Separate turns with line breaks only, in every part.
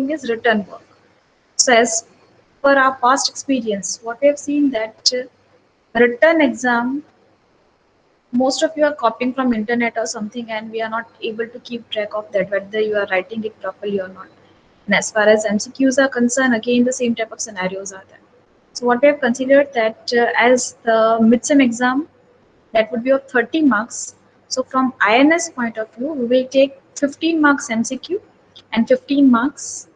thing is written work. So as per our past experience, what we have seen that written exam, most of you are copying from internet or something, and we are not able to keep track of that whether you are writing it properly or not. And as far as MCQs are concerned, again the same type of scenarios are there. So what we have considered that as the midsem exam, that would be of 30 marks. So from INS point of view, we will take 15 marks MCQ and 15 marks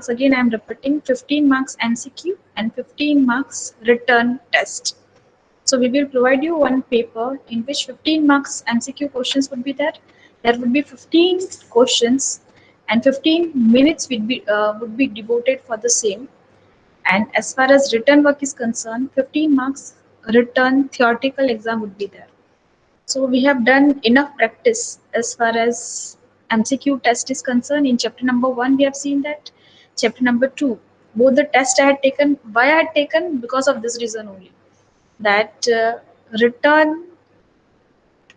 again, I am repeating, 15 marks MCQ and 15 marks written test. So we will provide you one paper in which 15 marks MCQ questions would be there. There would be 15 questions and 15 minutes would be devoted for the same. And as far as written work is concerned, 15 marks written theoretical exam would be there. So we have done enough practice as far as MCQ test is concerned. In chapter number 1, we have seen that. Chapter number 2, both the test I had taken, why I had taken, because of this reason only. That written,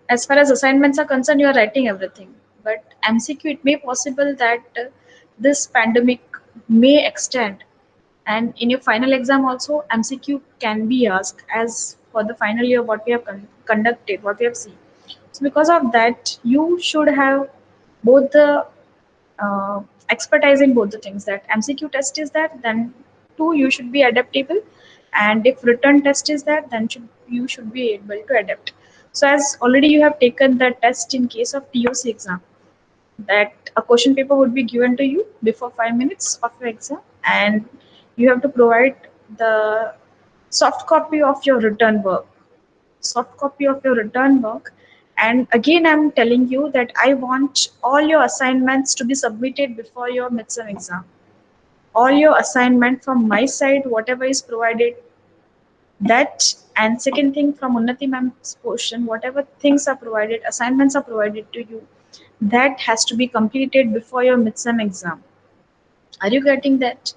as far as assignments are concerned, you are writing everything. But MCQ, it may possible that this pandemic may extend, and in your final exam also MCQ can be asked, as for the final year what we have conducted, what we have seen. So because of that, you should have both the expertise in both the things. That MCQ test is that, then two, you should be adaptable, and if written test is that, then you should be able to adapt. So as already you have taken the test in case of TOC exam, that a question paper would be given to you before 5 minutes of your exam, and you have to provide the soft copy of your written work, soft copy of your written work. And again, I'm telling you that I want all your assignments to be submitted before your midsem exam. All your assignment from my side, whatever is provided, that, and second thing from Unnati ma'am's portion, whatever things are provided, assignments are provided to you, that has to be completed before your midsem exam. Are you getting that?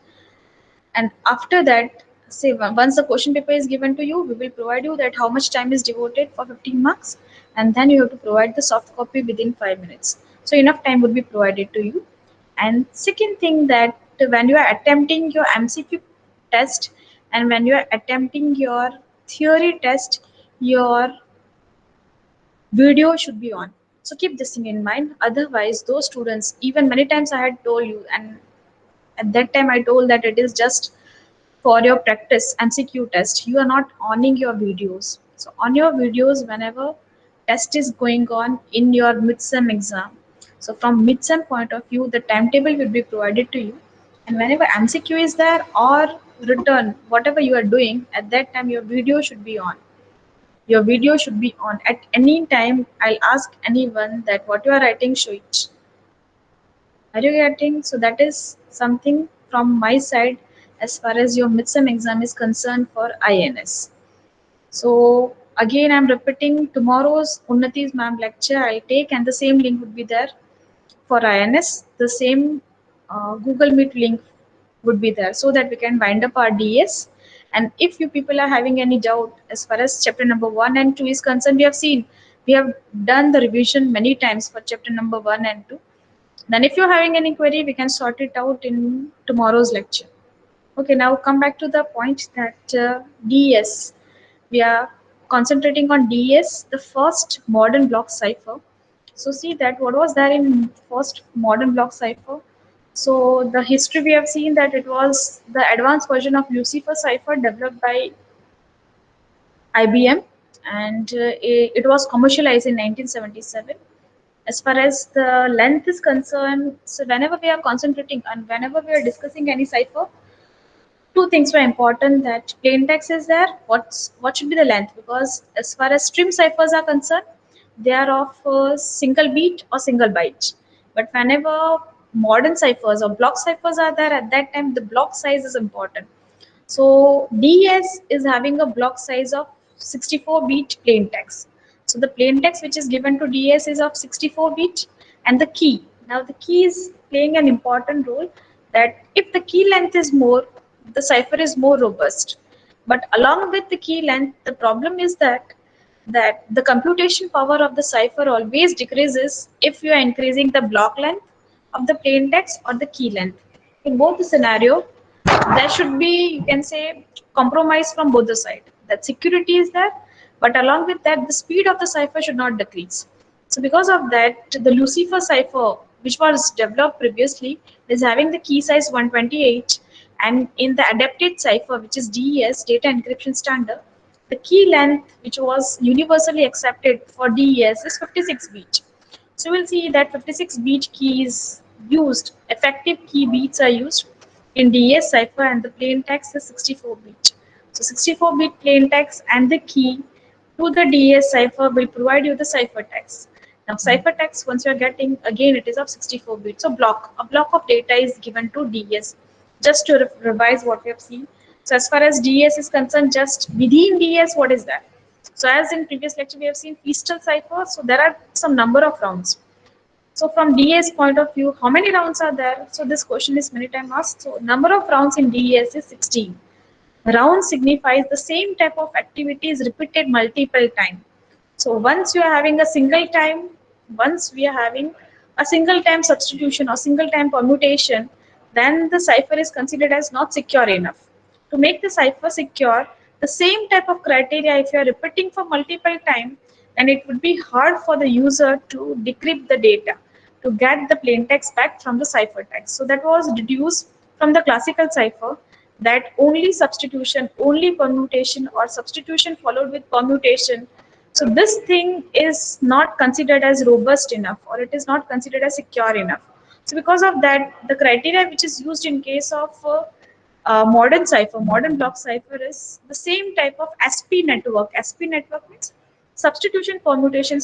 And after that, say once the question paper is given to you, we will provide you that how much time is devoted for 15 marks, and then you have to provide the soft copy within 5 minutes. So enough time would be provided to you. And second thing, that when you are attempting your MCQ test and when you are attempting your theory test, your video should be on. So keep this thing in mind. Otherwise, those students, even many times I had told you, and at that time I told that it is just for your practice MCQ test, you are not owning your videos. So on your videos whenever test is going on in your midsem exam. So from midsem point of view, the timetable will be provided to you, and whenever MCQ is there or written, whatever you are doing at that time, your video should be on. Your video should be on at any time. I'll ask anyone that what you are writing, show it. Are you getting? So that is something from my side as far as your midsem exam is concerned for INS. So again, I'm repeating tomorrow's Unnati's ma'am lecture I'll take, and the same link would be there for INS. The same Google Meet link would be there, so that we can wind up our DS. And if you people are having any doubt as far as chapter number 1 and 2 is concerned, we have done the revision many times for chapter number 1 and 2. Then if you're having any query, we can sort it out in tomorrow's lecture. Okay, now come back to the point that DES. We are concentrating on DES, the first modern block cipher. So see that what was there in first modern block cipher. So the history, we have seen that it was the advanced version of Lucifer cipher developed by IBM, and it was commercialized in 1977. As far as the length is concerned, so whenever we are concentrating and whenever we are discussing any cipher, two things were important. That plain text is there, what should be the length, because as far as string ciphers are concerned, they are of single beat or single byte. But whenever modern ciphers or block ciphers are there, at that time the block size is important. So DES is having a block size of 64-bit plain text. So the plain text which is given to DES is of 64-bit, and the key. Now the key is playing an important role, that if the key length is more, the cipher is more robust. But along with the key length, the problem is that the computation power of the cipher always decreases if you are increasing the block length of the plain text or the key length. In both the scenario, there should be, you can say, compromise from both the side. That security is there, but along with that, the speed of the cipher should not decrease. So because of that, the Lucifer cipher, which was developed previously, is having the key size 128, and in the adapted cipher, which is DES, data encryption standard, the key length, which was universally accepted for DES, is 56 bit. So we'll see that 56 bit keys used, effective key beats are used in DES cipher, and the plain text is 64 bit. So 64 bit plain text and the key to the DES cipher will provide you the cipher text. Now cipher text, once you are getting, again it is of 64 bits. So a block of data is given to DES. Just to revise what we have seen. So as far as DES is concerned, just within DES, what is that? So as in previous lecture we have seen Feastal cipher, so there are some number of rounds. So from DES point of view, how many rounds are there? So this question is many times asked. So number of rounds in DES is 16. Round signifies the same type of activity is repeated multiple times. So once you are having a single time, once we are having a single time substitution or single time permutation, then the cipher is considered as not secure enough. To make the cipher secure, the same type of criteria, if you are repeating for multiple time, then it would be hard for the user to decrypt the data, to get the plain text back from the cipher text. So that was deduced from the classical cipher, that only substitution, only permutation or substitution followed with permutation. So this thing is not considered as robust enough, or it is not considered as secure enough. So because of that, the criteria which is used in case of modern cipher, modern block cipher, is the same type of SP network. SP network means substitution, permutation,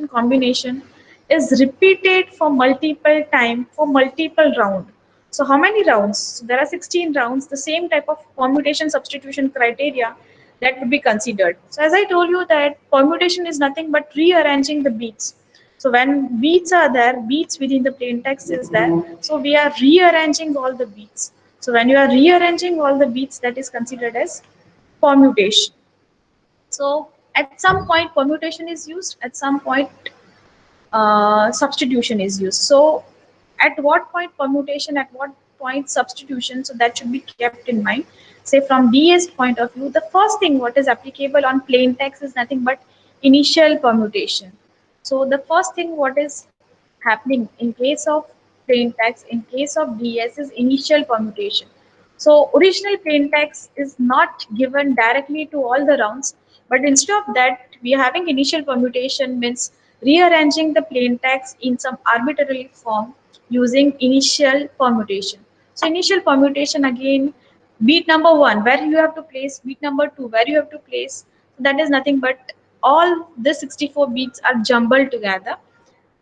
combination is repeated for multiple time, for multiple round. So how many rounds? So there are 16 rounds, the same type of permutation substitution criteria that would be considered. So as I told you that permutation is nothing but rearranging the beats. So when beats are there, beats within the plain text is there. So we are rearranging all the beats. So when you are rearranging all the beats, that is considered as permutation. So at some point permutation is used, at some point substitution is used. So at what point permutation, at what point substitution, so that should be kept in mind. Say from DS point of view, the first thing what is applicable on plain text is nothing but initial permutation. So the first thing what is happening in case of plain text, in case of DS, is initial permutation. So original plain text is not given directly to all the rounds, but instead of that, we are having initial permutation, means rearranging the plain text in some arbitrary form using initial permutation. So initial permutation, again, beat number one, where you have to place, beat number two, where you have to place. That is nothing but all the 64 beats are jumbled together,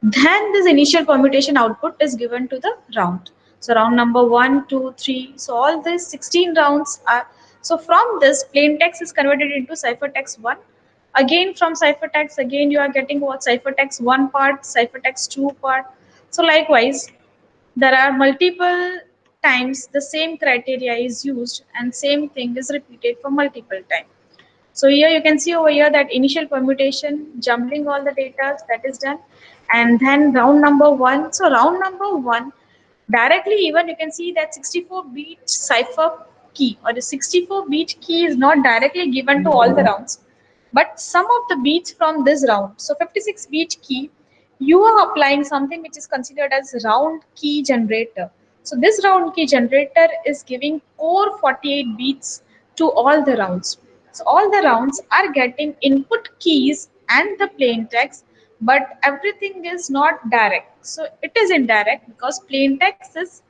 then this initial permutation output is given to the round. So round number 1, 2, 3. So all these 16 rounds are. So from this, plain text is converted into ciphertext 1. Again from ciphertext, again you are getting what, ciphertext 1 part, ciphertext 2 part. So likewise, there are multiple times the same criteria is used and same thing is repeated for multiple times. So here you can see over here that initial permutation, jumbling all the data, that is done. And then round number one. So round number one, directly even you can see that 64-bit cipher key, or the 64-bit key is not directly given to all the rounds, but some of the beats from this round. So 56-bit key, you are applying something which is considered as round key generator. So this round key generator is giving core 48 beats to all the rounds. So all the rounds are getting input keys and the plain text, but everything is not direct. So it is indirect because plain text is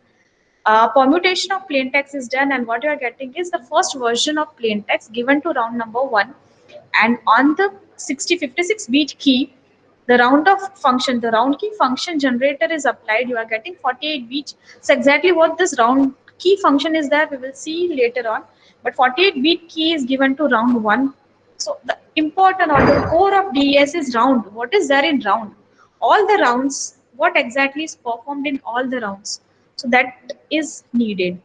permutation of plain text is done, and what you are getting is the first version of plain text given to round number one, and on the 6056 bit key, the round key function generator is applied. You are getting 48 bit. So exactly what this round key function is there, we will see later on. But 48 bit key is given to round one. So the important or the core of DES is round. What is there in round? All the rounds. What exactly is performed in all the rounds? So that is needed.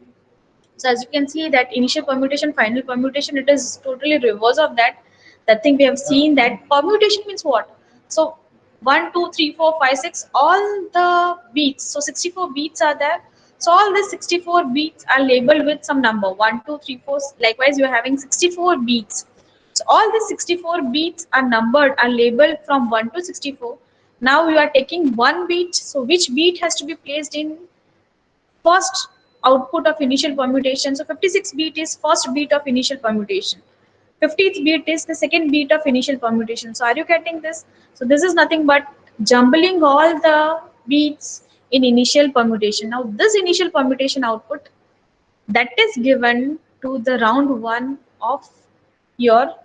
So as you can see that initial permutation, final permutation, it is totally reverse of that. That thing we have seen, that permutation means what? So 1, 2, 3, 4, 5, 6, all the beats. So 64 beats are there. So all the 64 beats are labeled with some number 1, 2, 3, 4. Likewise, you are having 64 beats. So all the 64 beats are numbered, are labeled from 1 to 64. Now you are taking one beat. So which beat has to be placed in first output of initial permutation? So 56 beat is first beat of initial permutation. 50th beat is the second beat of initial permutation. So are you getting this? So this is nothing but jumbling all the beats in initial permutation. Now this initial permutation output, that is given to the round 1 of your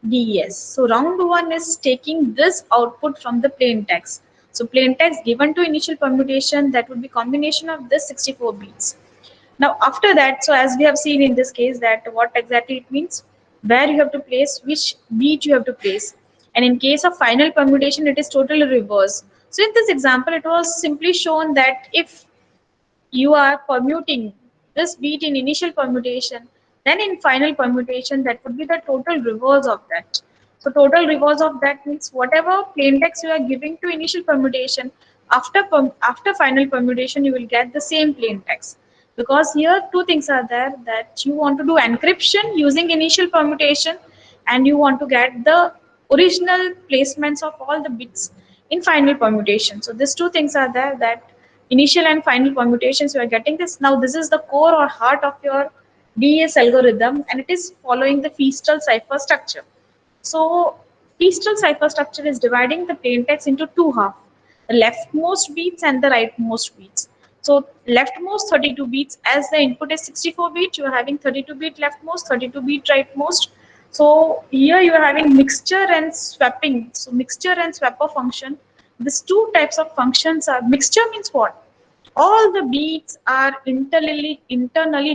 DES. So round 1 is taking this output from the plain text. So plain text given to initial permutation, that would be combination of this 64 beats. Now after that, so as we have seen in this case, that what exactly it means, where you have to place, which beat you have to place. And in case of final permutation, it is totally reverse. So in this example, it was simply shown that if you are permuting this beat in initial permutation, then in final permutation, that would be the total reverse of that. So total reverse of that means whatever plain text you are giving to initial permutation, after final permutation, you will get the same plain text. Because here two things are there, that you want to do encryption using initial permutation, and you want to get the original placements of all the bits in final permutation. So these two things are there, that initial and final permutations you are getting this. Now this is the core or heart of your DES algorithm, and it is following the Feastal cipher structure. So Feastal cipher structure is dividing the plain text into two halves, the leftmost beats and the rightmost beats. So leftmost 32 beats, as the input is 64 bit, you are having 32 bit leftmost, 32 bit rightmost. So here you are having mixture and swapping. So mixture and swapper function. These two types of functions are, mixture means what? All the beats are internally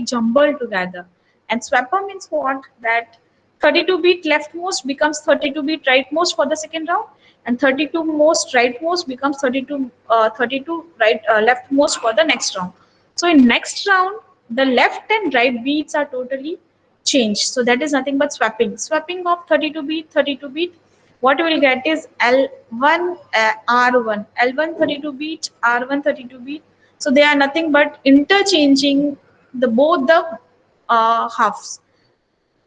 jumbled together. And swapper means what? That 32 bit leftmost becomes 32 bit rightmost for the second round, and 32 most rightmost becomes 32 leftmost for the next round. So in next round, the left and right beats are totally changed. So that is nothing but swapping. Swapping of 32 bit, 32 bit. What we will get is L1, R1, L1 32 bit, R1 32 bit. So they are nothing but interchanging the both the halves.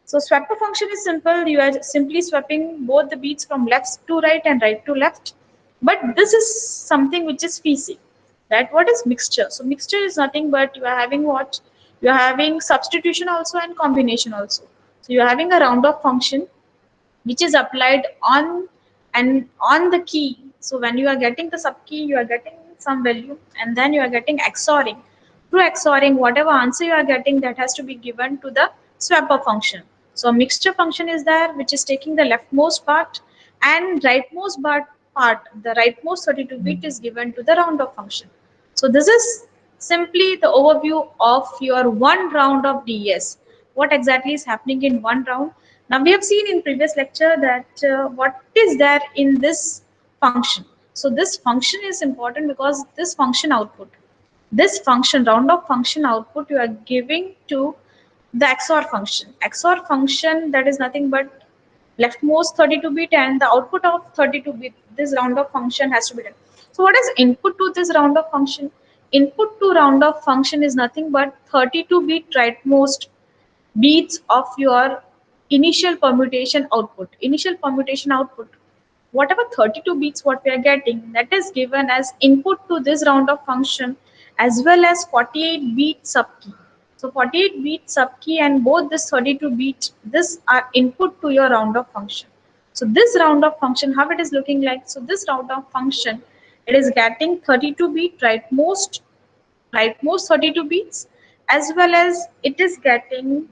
So swapper function is simple. You are simply swapping both the beats from left to right and right to left. But this is something which is feasy. That what is mixture? So mixture is nothing but you are having what? You are having substitution also and combination also. So you are having a round off function which is applied on and on the key. So when you are getting the sub key, you are getting some value, and then you are getting XORing. Through XORing, whatever answer you are getting, that has to be given to the swapper function. So a mixture function is there, which is taking the leftmost part, and rightmost part, the rightmost 32 bit is given to the round off function. So this is simply the overview of your one round of DES. What exactly is happening in one round? Now we have seen in previous lecture that what is there in this function. So this function is important because this function output, this function round of function output, you are giving to the XOR function. XOR function, that is nothing but leftmost 32 bit and the output of 32 bit. This round of function has to be done. So what is input to this round of function? Input to round of function is nothing but 32 bit rightmost beats of your initial permutation output. Initial permutation output, whatever 32 beats what we are getting, that is given as input to this round of function, as well as 48 beat subkey. So 48 beat subkey and both this 32 beat, this are input to your round of function. So this round of function, how it is looking like? So this round of function, it is getting 32 beat rightmost 32 beats, as well as it is getting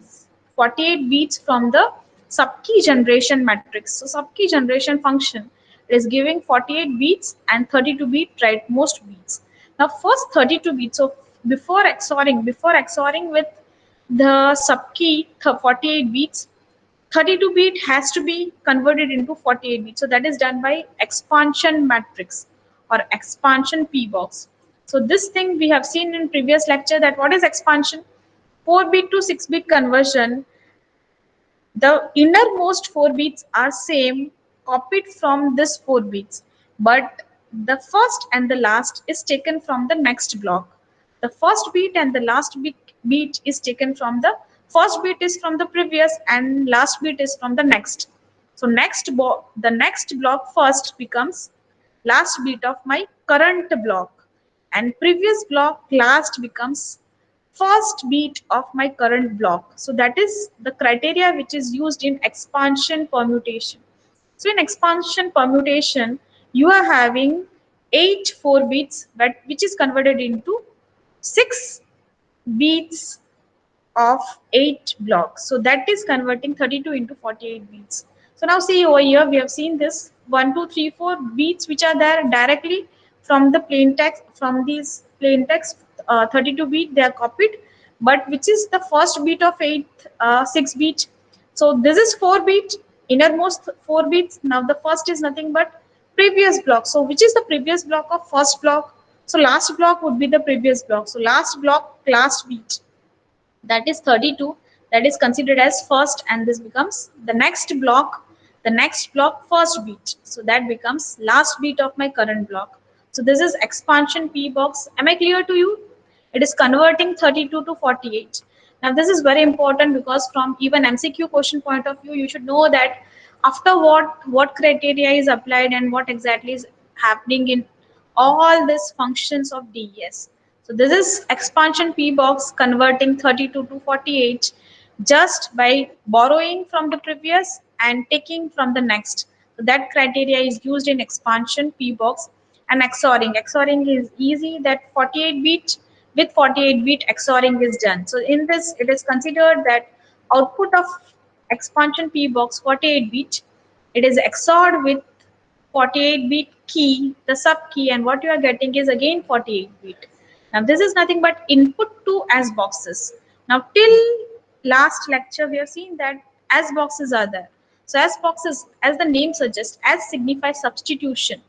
48 beats from the subkey generation matrix. So subkey generation function is giving 48 beats and 32 beat rightmost beats. Now first 32 beats, so before XORing with the subkey 48 beats, 32 bit has to be converted into 48 bit. So that is done by expansion matrix or expansion p box. So this thing we have seen in previous lecture, that what is expansion? 4 bit to 6 bit conversion. The innermost 4 bits are same, copied from this 4 bits. but the first and the last is taken from the next block. The first beat and the last beat is taken from the first beat is from the previous and last beat is from the next. So the next block first becomes last beat of my current block, and previous block last becomes first beat of my current block. So that is the criteria which is used in expansion permutation. So in expansion permutation, you are having 8 4 beats, but which is converted into 6 beats of 8 blocks. So that is converting 32 into 48 beats. So now see over here, we have seen this 1, 2, 3, 4 beats which are there directly from the plain text, from these plain text 32 beat, they are copied. But which is the first beat of 6 beat? So this is 4 beat, innermost 4 beats. Now the first is nothing but previous block. So which is the previous block of first block? So last block would be the previous block. So last block, last beat, that is 32, that is considered as first, and this becomes the next block first beat, so that becomes last beat of my current block. So this is expansion p box. Am I clear to you? It is converting 32 to 48. Now this is very important because from even MCQ question point of view, you should know that after what criteria is applied and what exactly is happening in all these functions of DES. So this is expansion P box converting 32 to 48 just by borrowing from the previous and taking from the next. So that criteria is used in expansion P box. And XORing. XORing is easy, that 48 bit with 48 bit XORing is done. So in this, it is considered that output of expansion P box 48 bit, it is XORed with 48-bit key, the sub key, and what you are getting is again 48-bit. Now this is nothing but input to as boxes. Now till last lecture we have seen that as boxes are there. So as boxes, as the name suggests, as signifies substitution.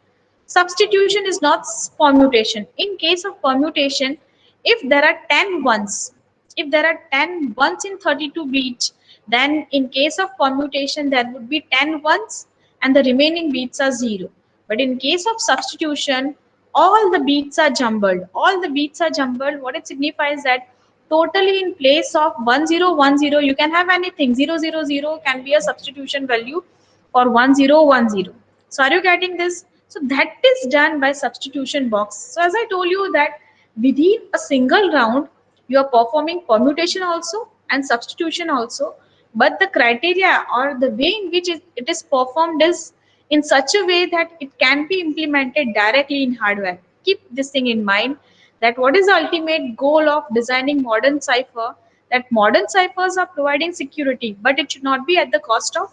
Substitution is not permutation. In case of permutation, if there are 10 ones, if there are 10 ones in 32 beats, then in case of permutation, there would be 10 ones and the remaining beats are 0. But in case of substitution, all the beats are jumbled. All the beats are jumbled. What it signifies that totally in place of 1010, you can have anything. 000 can be a substitution value for 1010. So are you getting this? So that is done by substitution box. So as I told you that within a single round, you are performing permutation also and substitution also, but the criteria or the way in which it is performed is in such a way that it can be implemented directly in hardware. Keep this thing in mind, that what is the ultimate goal of designing modern cipher, that modern ciphers are providing security, but it should not be at the cost of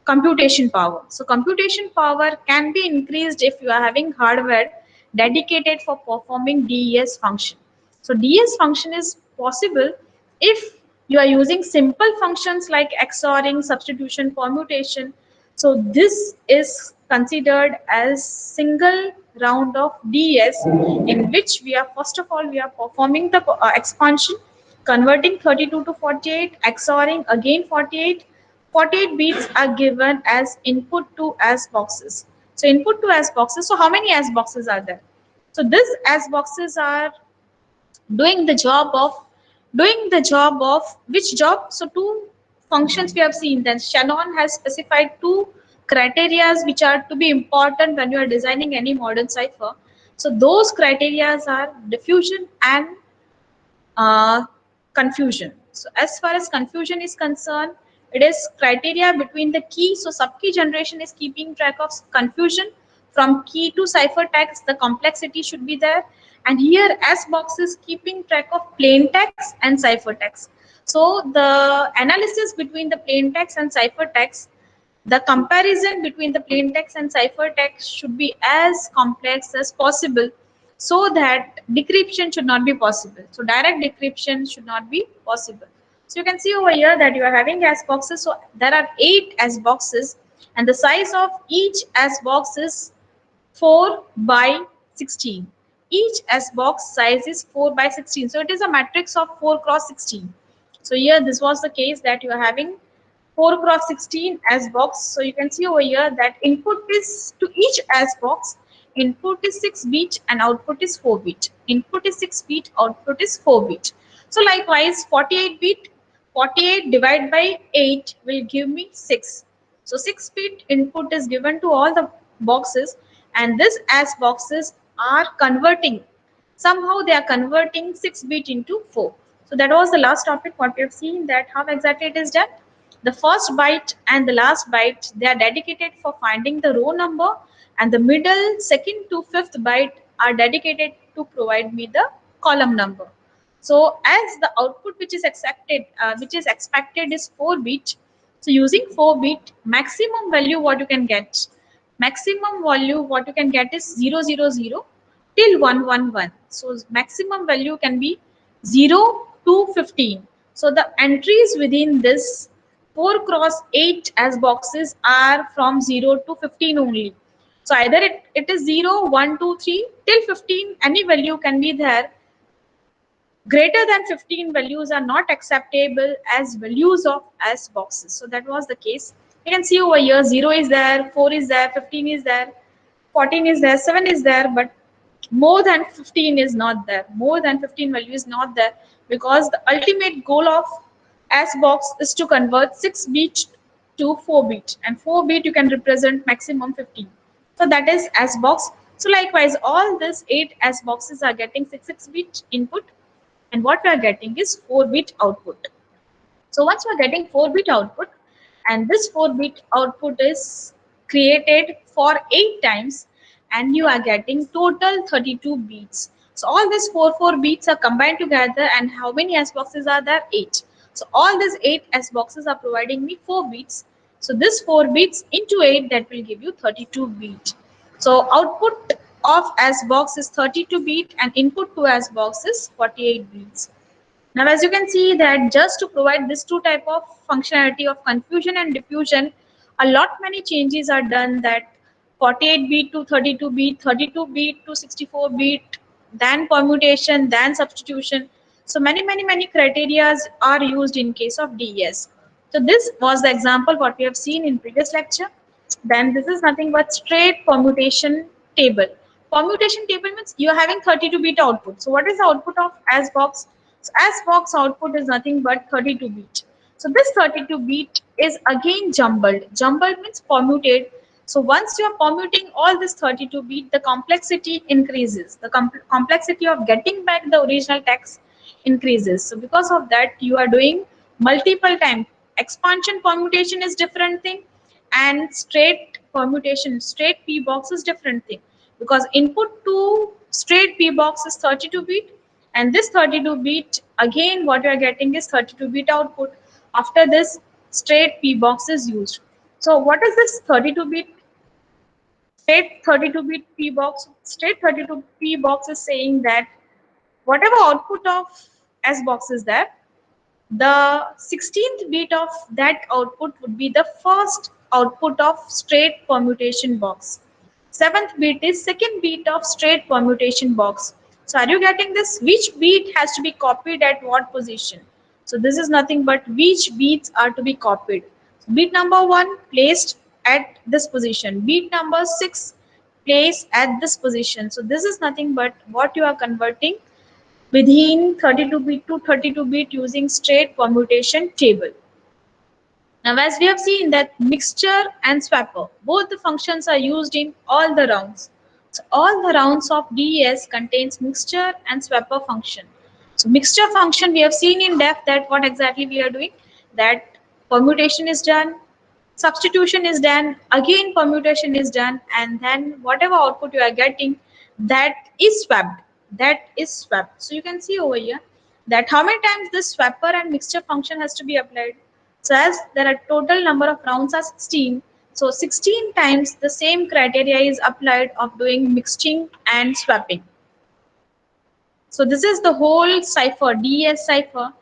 computation power. So computation power can be increased if you are having hardware dedicated for performing DES function. So DES function is possible if you are using simple functions like XORing, substitution, permutation. So this is considered as single round of DES, in which we are, first of all, we are performing the expansion, converting 32 to 48, XORing again 48. 48 beats are given as input to as boxes. So input to as boxes. So how many as boxes are there? So this as boxes are doing the job of which job? So two functions we have seen. Then Shannon has specified two criterias which are to be important when you are designing any modern cipher. So those criterias are diffusion and uh, confusion. So as far as confusion is concerned, it is criteria between the key. So subkey generation is keeping track of confusion from key to ciphertext. The complexity should be there. And here S box is keeping track of plain text and ciphertext. So the analysis between the plain text and ciphertext, the comparison between the plain text and ciphertext should be as complex as possible, so that decryption should not be possible. So direct decryption should not be possible. So you can see over here that you are having as boxes. So there are 8 as boxes, and the size of each as box is 4 by 16. Each S box size is 4 by 16. So it is a matrix of 4 cross 16. So here this was the case that you are having 4 cross 16 as box. So you can see over here that input is to each as box input is 6 bit and output is 4 bit. Input is 6 bit, output is 4 bit. So likewise 48 bit, 48 divided by 8 will give me 6. So 6 bit input is given to all the boxes, and this as boxes are converting. Somehow they are converting 6 bit into 4. So that was the last topic what we have seen, that how exactly it is done. The first byte and the last byte, they are dedicated for finding the row number, and the middle second to fifth byte are dedicated to provide me the column number. So as the output which is expected is 4 bit. So using 4 bit, maximum value what you can get, maximum value what you can get is 000 till 111. So maximum value can be 0 to 15. So the entries within this 4 cross 8 as boxes are from 0 to 15 only. So either it is 0, 1, 2, 3 till 15, any value can be there. Greater than 15 values are not acceptable as values of S boxes. So that was the case. You can see over here 0 is there, 4 is there, 15 is there, 14 is there, 7 is there, but more than 15 is not there. More than 15 value is not there, because the ultimate goal of S box is to convert 6 bit to 4 bit, and 4 bit you can represent maximum 15. So that is S box. So likewise all these 8 S boxes are getting 6 bit input, and what we are getting is 4 bit output. So once we are getting 4 bit output, and this 4 bit output is created for 8 times, and you are getting total 32 beats. So all these 4 beats are combined together, and how many S boxes are there? 8. So all these 8 S boxes are providing me 4 beats. So this 4 beats into 8, that will give you 32 beat. So output of S box is 32 beat, and input to S box is 48 beats. Now, as you can see that just to provide this two type of functionality of confusion and diffusion, a lot many changes are done, that 48 bit to 32 bit, 32 bit to 64 bit, then permutation, then substitution. So many criteria are used in case of DES. So this was the example what we have seen in previous lecture. Then this is nothing but straight permutation table. Permutation table means you are having 32 bit output. So what is the output of S box? So S box output is nothing but 32 bit. So this 32 bit is again jumbled. Jumbled means permuted. So once you are permuting all this 32 bit, the complexity increases. The complexity of getting back the original text increases. So because of that, you are doing multiple time. Expansion permutation is different thing, and straight permutation, straight p box is different thing, because input to straight p box is 32 bit, and this 32 bit again what you are getting is 32 bit output. After this, straight p box is used. So what is this 32 bit straight 32 bit p box? Straight 32 p box is saying that whatever output of S box is there, the 16th bit of that output would be the first output of straight permutation box. 7th bit is second bit of straight permutation box. So are you getting this? Which bit has to be copied at what position? So this is nothing but which beats are to be copied. So bit number 1 placed at this position. Bit number 6 placed at this position. So this is nothing but what you are converting within 32 bit to 32 bit using straight permutation table. Now, as we have seen that mixture and swapper, both the functions are used in all the rounds. So all the rounds of DES contains mixture and swapper function. So mixture function we have seen in depth that what exactly we are doing, that permutation is done, substitution is done, again permutation is done, and then whatever output you are getting, that is swapped. That is swapped. So you can see over here that how many times this swapper and mixture function has to be applied. So as there are total number of rounds are 16, so 16 times the same criteria is applied of doing mixing and swapping. So this is the whole cipher, DES cipher.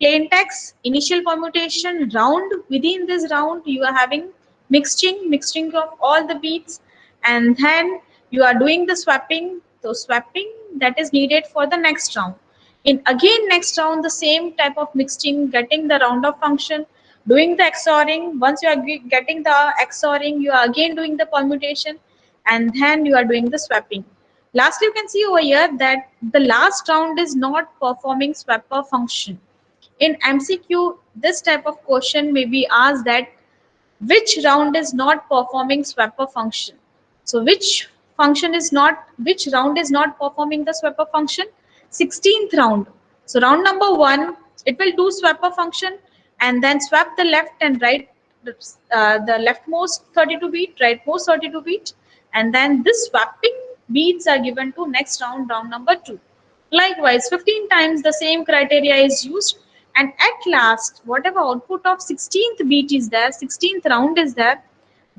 Plain text, initial permutation, round. Within this round, you are having mixing of all the beats, and then you are doing the swapping. So swapping that is needed for the next round. In again next round, the same type of mixing, getting the round of function, doing the XORing. Once you are getting the XORing, you are again doing the permutation, and then you are doing the swapping. Lastly, you can see over here that the last round is not performing swapper function. In MCQ, this type of question may be asked that which round is not performing swapper function. So which round is not performing the swapper function? 16th round. So round number 1, it will do swapper function and then swap the left and right, the leftmost 32 beat, rightmost 32 beat, and then this swapping beats are given to next round, round number 2. Likewise, 15 times the same criteria is used, and at last, whatever output of 16th beat is there, 16th round is there,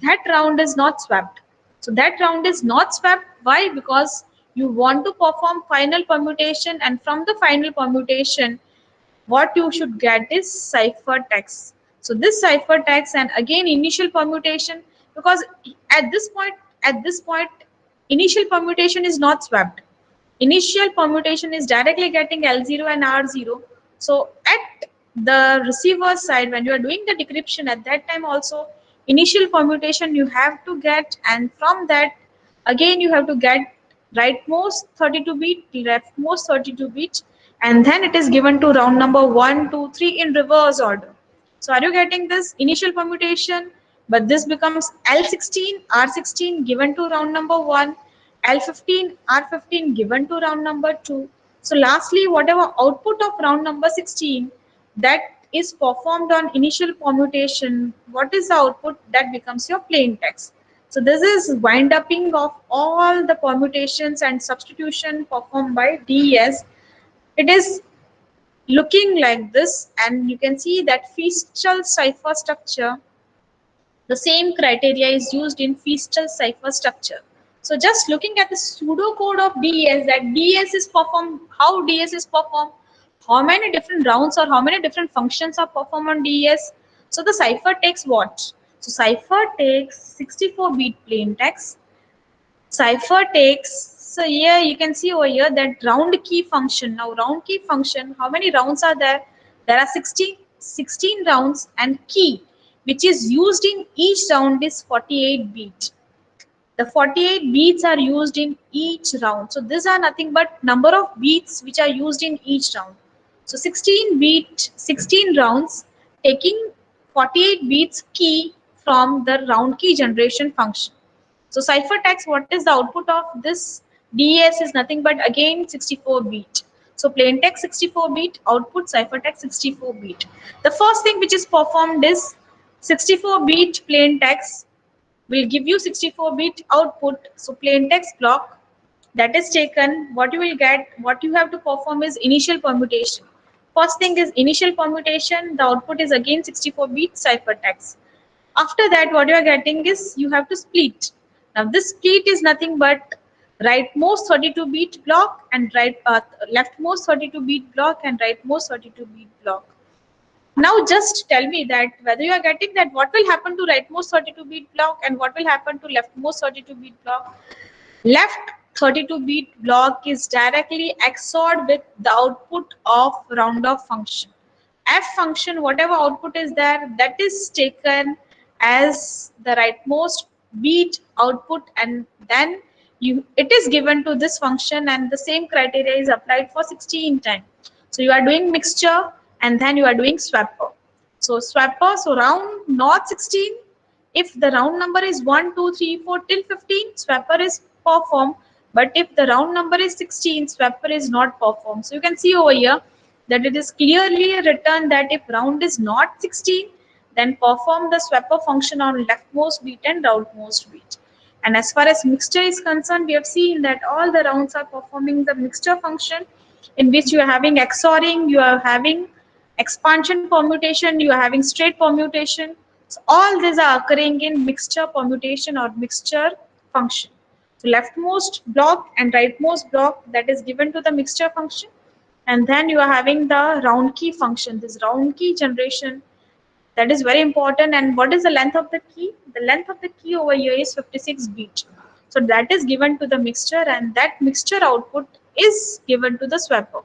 that round is not swapped. So that round is not swapped. Why? Because you want to perform final permutation, and from the final permutation, what you should get is ciphertext. So this ciphertext and again initial permutation, because at this point, at this point, initial permutation is not swapped. Initial permutation is directly getting L0 and R0. So at the receiver side, when you are doing the decryption, at that time also initial permutation you have to get, and from that again you have to get rightmost 32 bit, leftmost 32 bit, and then it is given to round number 1, 2, 3 in reverse order. So are you getting this initial permutation? But this becomes L16, R16 given to round number 1, L15, R15 given to round number 2. So lastly, whatever output of round number 16 that is performed on initial permutation, what is the output? That becomes your plain text. So this is wind upping of all the permutations and substitution performed by DES. It is looking like this, and you can see that feature cipher structure, the same criteria is used in feature cipher structure. So just looking at the pseudocode of DES, that DES is performed, how DES is performed, how many different rounds or how many different functions are performed on DES. So the cipher takes what? So cipher takes 64-bit plain text. Cipher takes, so here you can see over here that round key function. Now round key function, how many rounds are there? There are 16 rounds, and key which is used in each round is 48 beat. The 48 beats are used in each round. So these are nothing but number of beats which are used in each round. So 16 rounds taking 48 beats key from the round key generation function. So ciphertext, what is the output of this DES is nothing but again 64 bit. So plain text 64 bit, output ciphertext 64 bit. The first thing which is performed is 64 bit plain text will give you 64-bit output. So plain text block that is taken, what you will get, what you have to perform is initial permutation. First thing is initial permutation, the output is again 64-bit ciphertext. After that, what you are getting is you have to split. Now this split is nothing but rightmost 32-bit block and leftmost 32-bit block and rightmost 32-bit block. Now just tell me that whether you are getting that what will happen to rightmost 32-bit block and what will happen to leftmost 32-bit block. Left 32-bit block is directly XORed with the output of round-off function. F function, whatever output is there, that is taken as the rightmost beat output, and then it is given to this function, and the same criteria is applied for 16 times. So you are doing mixture and then you are doing swapper. So swapper, so round not 16. If the round number is 1, 2, 3, 4 till 15, swapper is performed. But if the round number is 16, swapper is not performed. So you can see over here that it is clearly written that if round is not 16, then perform the swapper function on leftmost beat and rightmost beat. And as far as mixture is concerned, we have seen that all the rounds are performing the mixture function, in which you are having XORing, you are having expansion permutation, you are having straight permutation. So all these are occurring in mixture permutation or mixture function. So leftmost block and rightmost block, that is given to the mixture function, and then you are having the round key function, this round key generation, that is very important. And what is the length of the key? The length of the key over here is 56 bit. So that is given to the mixture, and that mixture output is given to the swapper.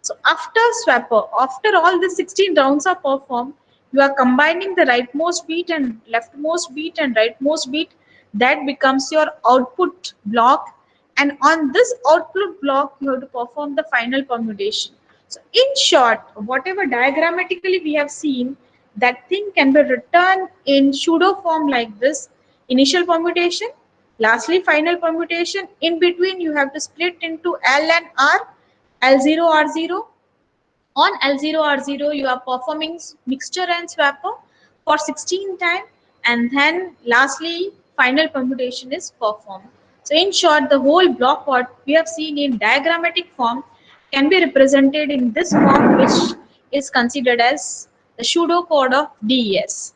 So after swapper, after all the 16 rounds are performed, you are combining the rightmost beat and leftmost beat and rightmost beat. that becomes your output block, and on this output block you have to perform the final permutation. So in short, whatever diagrammatically we have seen, that thing can be written in pseudo form like this: initial permutation, lastly final permutation. In between you have to split into L and R, L0 R0. On L0 R0 you are performing mixture and swapper for 16 times, and then lastly final permutation is performed. So in short, the whole block what we have seen in diagrammatic form can be represented in this form, which is considered as the pseudocode of DES.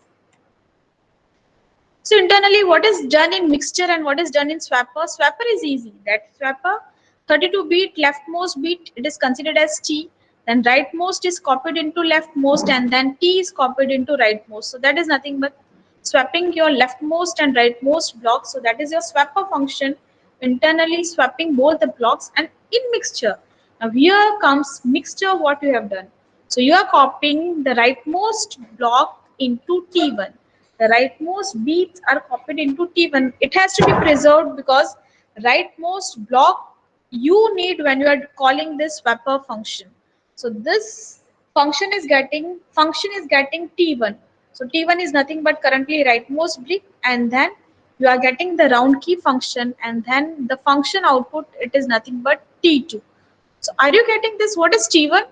So internally, what is done in mixture and what is done in swapper? Swapper is easy. That swapper, 32 bit leftmost bit, it is considered as T. Then rightmost is copied into leftmost, and then T is copied into rightmost. So that is nothing but swapping your leftmost and rightmost blocks. So that is your swapper function, internally swapping both the blocks. And in mixture, now here comes mixture what you have done. So you are copying the rightmost block into T1. The rightmost beats are copied into T1. It has to be preserved because rightmost block you need when you are calling this swapper function. So this function is getting T1. So T1 is nothing but currently rightmost bit, and then you are getting the round key function, and then the function output, it is nothing but T2. So are you getting this? What is T1?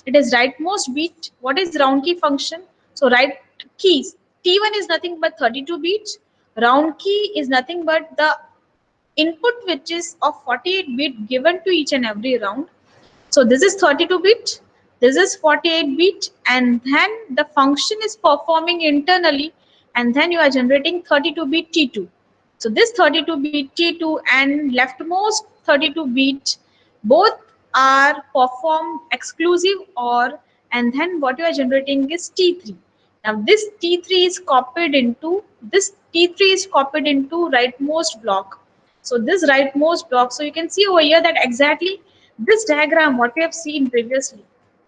It is rightmost bit. What is round key function? So right keys. T1 is nothing but 32 bits. Round key is nothing but the input which is of 48 bit given to each and every round. So this is 32 bit, this is 48 bit, and then the function is performing internally, and then you are generating 32 bit T2. So this 32 bit T2 and leftmost 32 bit both are performed exclusive OR, and then what you are generating is T3. Now this T3 is copied into rightmost block. So this rightmost block, so you can see over here that exactly this diagram what we have seen previously,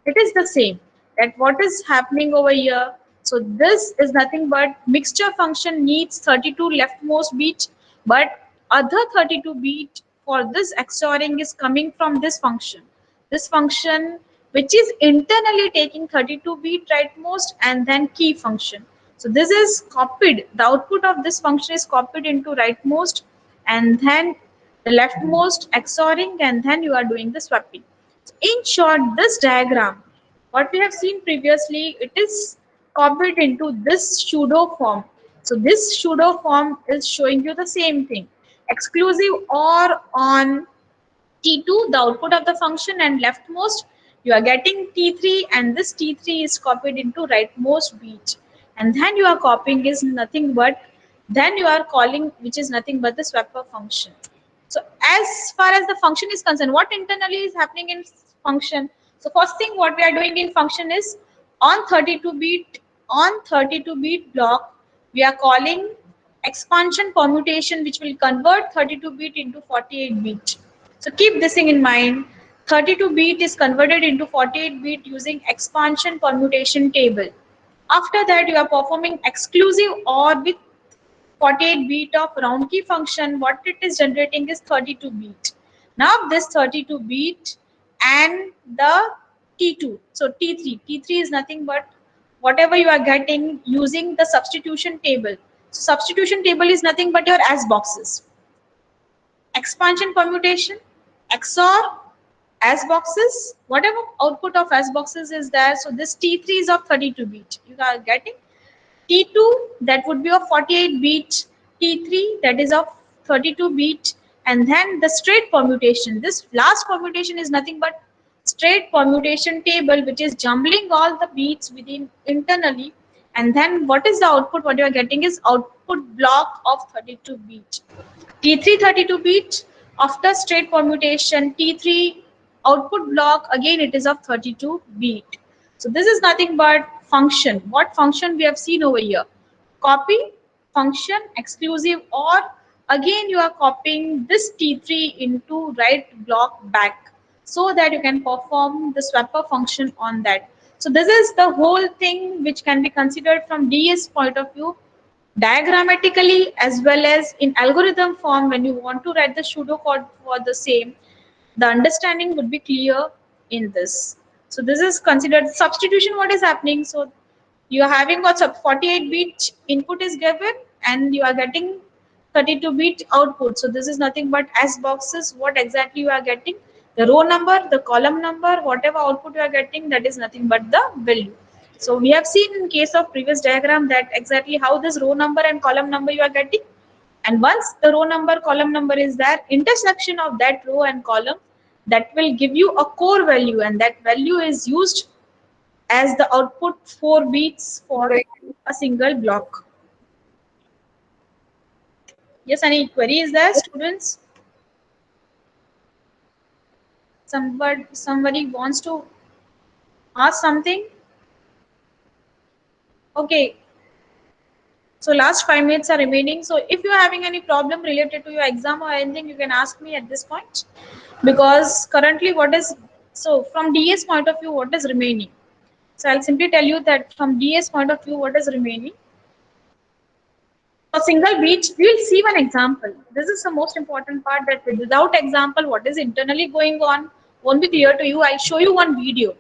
it is the same, that what is happening over here. So this is nothing but mixture function needs 32 leftmost bit, but other 32 bit for this XORing is coming from this function which is internally taking 32 bit rightmost and then key function. So this is copied, the output of this function is copied into rightmost and then the leftmost XORing, and then you are doing the swapping. So in short, this diagram, what we have seen previously, it is copied into this pseudo form. So this pseudo form is showing you the same thing. Exclusive OR on T2, the output of the function, and leftmost, you are getting T3, and this T3 is copied into rightmost bit. And then you are copying is nothing but, then you are calling, which is nothing but the swapper function. So as far as the function is concerned, what internally is happening in function? So first thing what we are doing in function is on 32 bit block, we are calling expansion permutation, which will convert 32 bit into 48 bit. So keep this thing in mind. 32 bit is converted into 48 bit using expansion permutation table. After that, you are performing exclusive OR with 48 bit of round key function. What it is generating is 32 bit. Now this 32 bit and the T2, so T3 is nothing but whatever you are getting using the substitution table. So substitution table is nothing but your S boxes. Expansion permutation, XOR, S boxes, whatever output of S boxes is there. So this T3 is of 32 bit. You are getting T2, that would be of 48 bit, T3 that is of 32 bit, and then the straight permutation. This last permutation is nothing but straight permutation table, which is jumbling all the bits within internally, and then what is the output? What you are getting is output block of 32 bit. T3 32 bit, after straight permutation, T3 output block, again it is of 32 bit. So this is nothing but function. What function we have seen over here? Copy function exclusive, or again you are copying this T3 into right block back so that you can perform the swapper function on that. So this is the whole thing which can be considered from DS point of view. diagrammatically as well as in algorithm form. When you want to write the pseudocode for the same, the understanding would be clear in this. So this is considered substitution. What is happening? So you are having got 48-bit input is given and you are getting 32-bit output. So this is nothing but as boxes. What exactly you are getting? The row number, the column number, whatever output you are getting, that is nothing but the value. So we have seen in case of previous diagram that exactly how this row number and column number you are getting. And once the row number, column number is there, intersection of that row and column, that will give you a core value, and that value is used as the output 4 bits for a single block. Yes, any query is there, students? Somebody wants to ask something? Okay, so last 5 minutes are remaining. So if you are having any problem related to your exam or anything, you can ask me at this point. Because currently what is, so from DS point of view, what is remaining? So I'll simply tell you that from DS point of view, what is remaining? For single beach, we will see one example. This is the most important part, that without example, what is internally going on won't be clear to you. I'll show you one video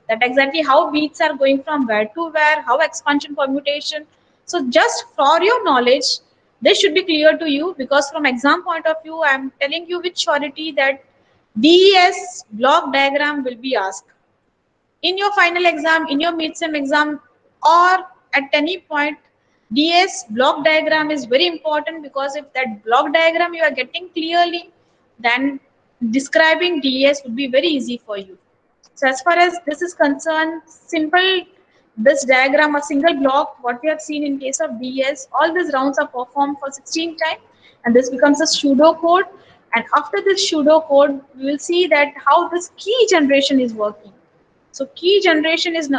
that exactly how beats are going from where to where, how expansion permutation. So just for your knowledge, this should be clear to you, because from exam point of view, I'm telling you with surety that DES block diagram will be asked in your final exam, in your midterm exam, or at any point. DS block diagram is very important, because if that block diagram you are getting clearly, then describing DS would be very easy for you. So as far as this is concerned, simple, this diagram, a single block, what we have seen in case of DS, all these rounds are performed for 16 times, and this becomes a pseudo code. And after this pseudo code, we will see that how this key generation is working. So key generation is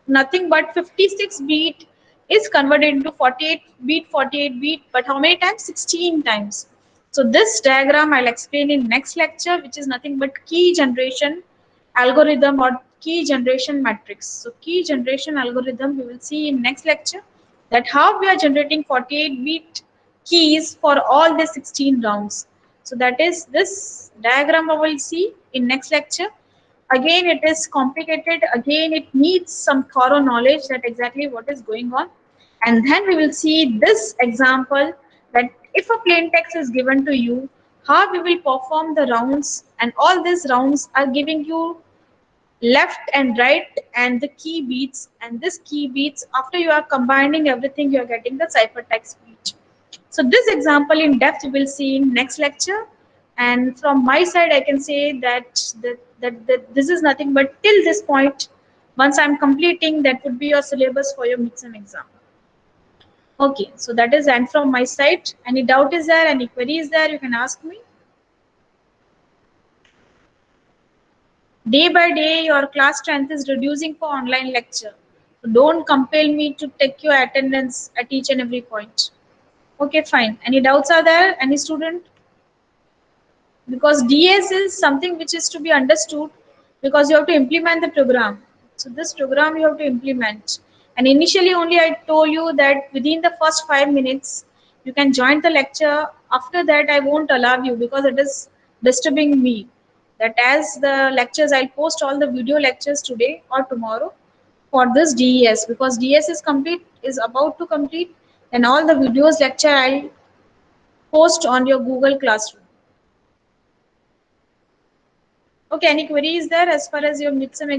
nothing but 56-bit is converted into 48-bit, but how many times? 16 times. So this diagram I'll explain in next lecture, which is nothing but key generation algorithm or key generation matrix. So key generation algorithm we will see in next lecture, that how we are generating 48-bit keys for all the 16 rounds. So that is this diagram I will see in next lecture. Again, it is complicated. Again, it needs some thorough knowledge that exactly what is going on. And then we will see this example, that if a plain text is given to you, how we will perform the rounds, and all these rounds are giving you left and right and the key beats, and this key beats, after you are combining everything, you are getting the ciphertext beat. So this example in depth we will see in next lecture. And from my side, I can say that this is nothing but till this point. Once I'm completing, that would be your syllabus for your midterm exam. Okay, so that is end from my side. Any doubt is there? Any query is there? You can ask me. Day by day, your class strength is reducing for online lecture. So don't compel me to take your attendance at each and every point. Okay, fine. Any doubts are there? Any student? Because DS is something which is to be understood, because you have to implement the program. So this program you have to implement. And initially only I told you that within the first 5 minutes you can join the lecture. After that I won't allow you, because it is disturbing me. That as the lectures, I'll post all the video lectures today or tomorrow for this DES, because DES is complete, is about to complete, and all the videos lecture I'll post on your Google Classroom. Okay, any queries there as far as your midterm